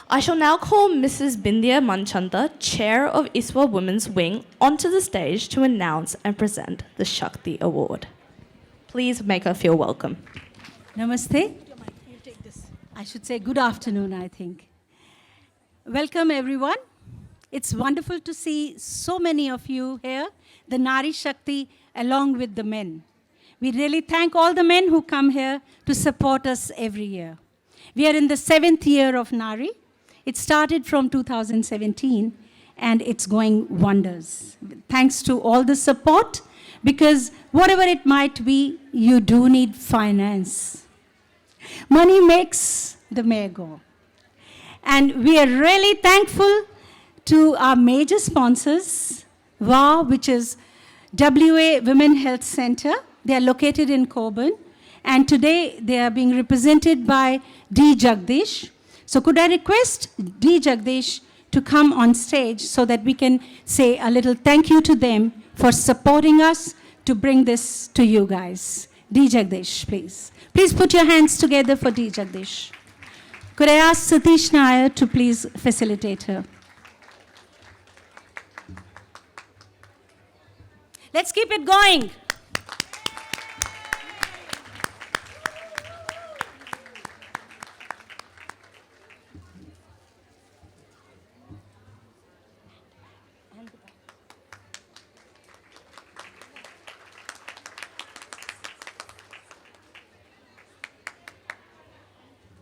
I shall now call Mrs. Bindya Manchanda, Chair of ISWA Women's Wing, onto the stage to announce and present the Shakti Award. Please make her feel welcome. Namaste. I should say good afternoon, I think. Welcome, everyone. It's wonderful to see so many of you here, the NAARI Shakti, along with the men. We really thank all the men who come here to support us every year. We are in the 7th year of NAARI. It started from 2017, and it's going wonders. Thanks to all the support, because whatever it might be, you do need finance. Money makes the mayor go. And we are really thankful to our major sponsors, ISWA, which is WA Women Health Center. They are located in Coburn. And today they are being represented by D. Jagdish. So could I request D. Jagdish to come on stage so that we can say a little thank you to them for supporting us to bring this to you guys. D. Jagdish, please. Please put your hands together for D. Jagdish. Could I ask Satish Nair to please facilitate her? Let's keep it going.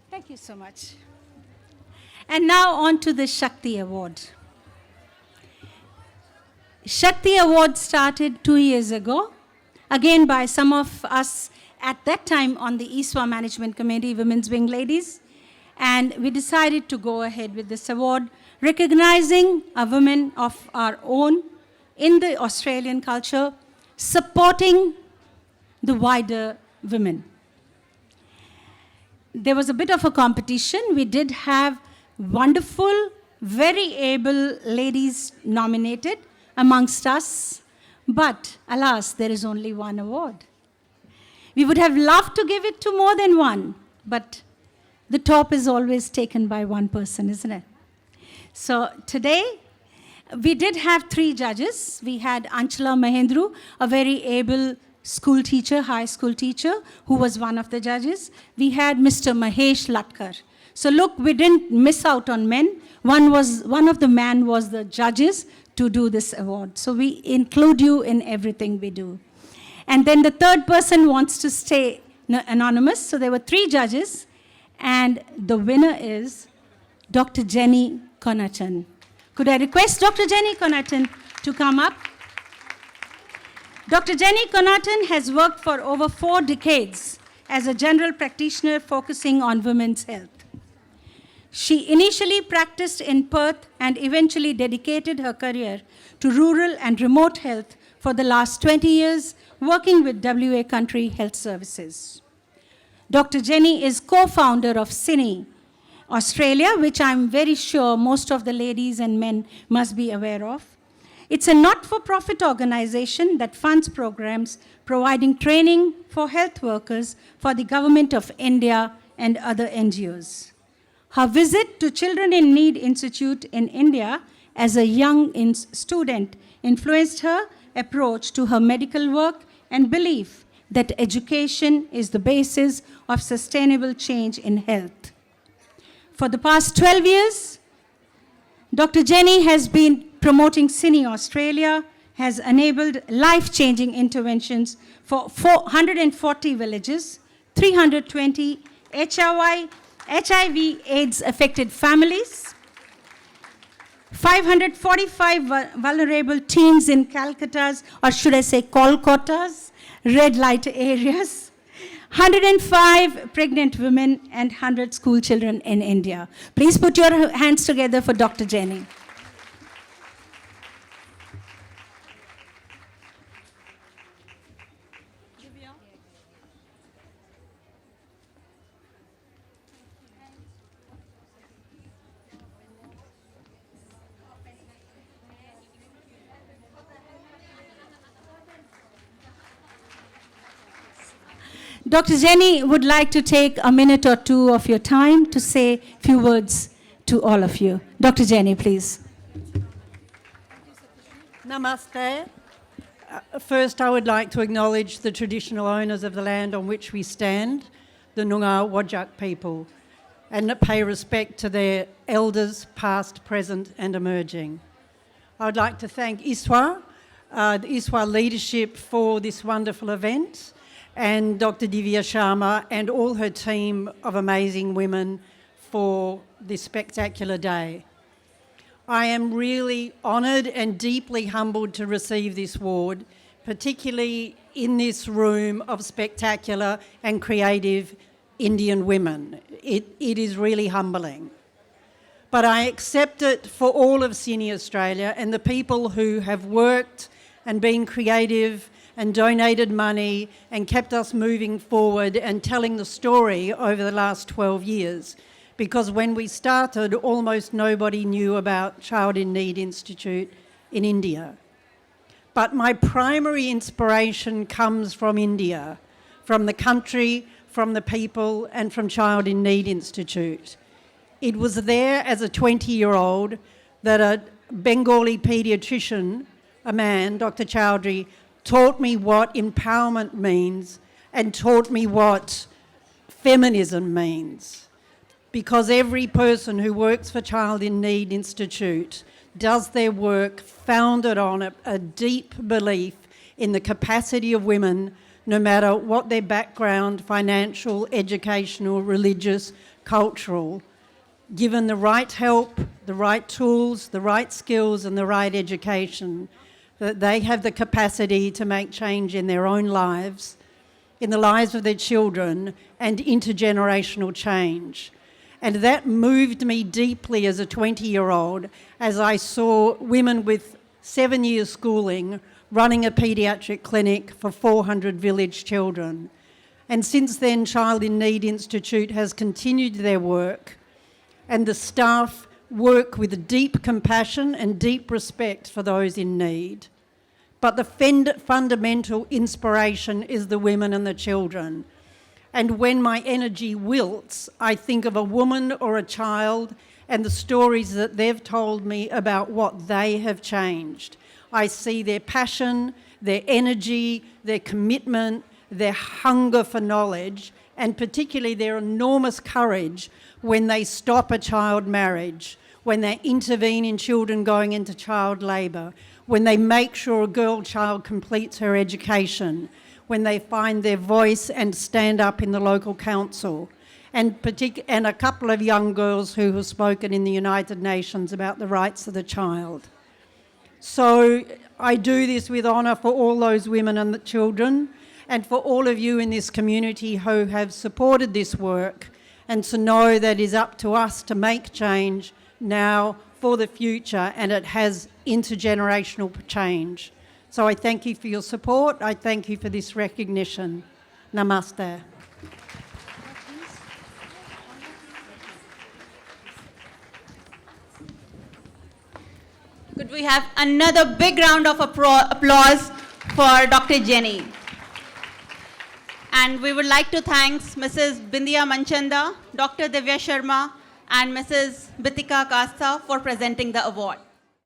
Thank you so much. And now on to the Shakti Award. Shakti Award started 2 years ago, again by some of us at that time on the ISWA Management Committee, Women's Wing ladies, and we decided to go ahead with this award, recognizing a woman of our own in the Australian culture, supporting the wider women. There was a bit of a competition. We did have wonderful, very able ladies nominated amongst us, but alas, there is only one award. We would have loved to give it to more than one, but the top is always taken by one person, isn't it? So today, we did have 3 judges. We had Anchala Mahendru, a very able school teacher, high school teacher, who was one of the judges. We had Mr. Mahesh Latkar. So look, we didn't miss out on men. One of the men was the judges to do this award. So we include you in everything we do. And then the third person wants to stay anonymous. So there were 3 judges, and the winner is Dr. Jenny Konatan. Could I request Dr. Jenny Konatan to come up? Dr. Jenny Konatan has worked for over 4 decades as a general practitioner focusing on women's health. She initially practiced in Perth and eventually dedicated her career to rural and remote health for the last 20 years, working with WA Country Health Services. Dr. Jenny is co-founder of CINI Australia, which I'm very sure most of the ladies and men must be aware of. It's a not-for-profit organization that funds programs providing training for health workers for the Government of India and other NGOs. Her visit to Children in Need Institute in India as a young student influenced her approach to her medical work and belief that education is the basis of sustainable change in health. For the past 12 years, Dr. Jenny has been promoting CINI Australia, has enabled life-changing interventions for 440 villages, 320 HIV AIDS-affected families, 545 vulnerable teens in Calcutta's, or should I say Kolkata's, red light areas, 105 pregnant women, and 100 school children in India. Please put your hands together for Dr. Jenny. Dr. Jenny would like to take a minute or 2 of your time to say a few words to all of you. Dr. Jenny, please. Namaste. First, I would like to acknowledge the traditional owners of the land on which we stand, the Noongar Whadjuk people, and pay respect to their elders, past, present and emerging. I would like to thank ISWA, the ISWA leadership for this wonderful event, and Dr. Divya Sharma and all her team of amazing women for this spectacular day. I am really honoured and deeply humbled to receive this award, particularly in this room of spectacular and creative Indian women. It is really humbling. But I accept it for all of Sydney, Australia, and the people who have worked and been creative and donated money and kept us moving forward and telling the story over the last 12 years. Because when we started, almost nobody knew about Child in Need Institute in India. But my primary inspiration comes from India, from the country, from the people, and from Child in Need Institute. It was there as a 20-year-old that a Bengali paediatrician, a man, Dr. Chowdhury, taught me what empowerment means and taught me what feminism means. Because every person who works for Child in Need Institute does their work founded on a deep belief in the capacity of women, no matter what their background, financial, educational, religious, cultural, given the right help, the right tools, the right skills and the right education, that they have the capacity to make change in their own lives, in the lives of their children, and intergenerational change. And that moved me deeply as a 20-year-old as I saw women with 7 years schooling running a paediatric clinic for 400 village children. And since then, Child in Need Institute has continued their work, and the staff work with deep compassion and deep respect for those in need. But the fundamental inspiration is the women and the children. And when my energy wilts, I think of a woman or a child and the stories that they've told me about what they have changed. I see their passion, their energy, their commitment, their hunger for knowledge, and particularly their enormous courage when they stop a child marriage, when they intervene in children going into child labour, when they make sure a girl child completes her education, when they find their voice and stand up in the local council, and a couple of young girls who have spoken in the United Nations about the rights of the child. So I do this with honour for all those women and the children, and for all of you in this community who have supported this work, and to know that it is up to us to make change now for the future, and it has intergenerational change. So I thank you for your support. I thank you for this recognition. Namaste. Could we have another big round of applause for Dr. Jenny? And we would like to thank Mrs. Bindya Manchanda, Dr. Divya Sharma, and Mrs. Bitika Kasta for presenting the award.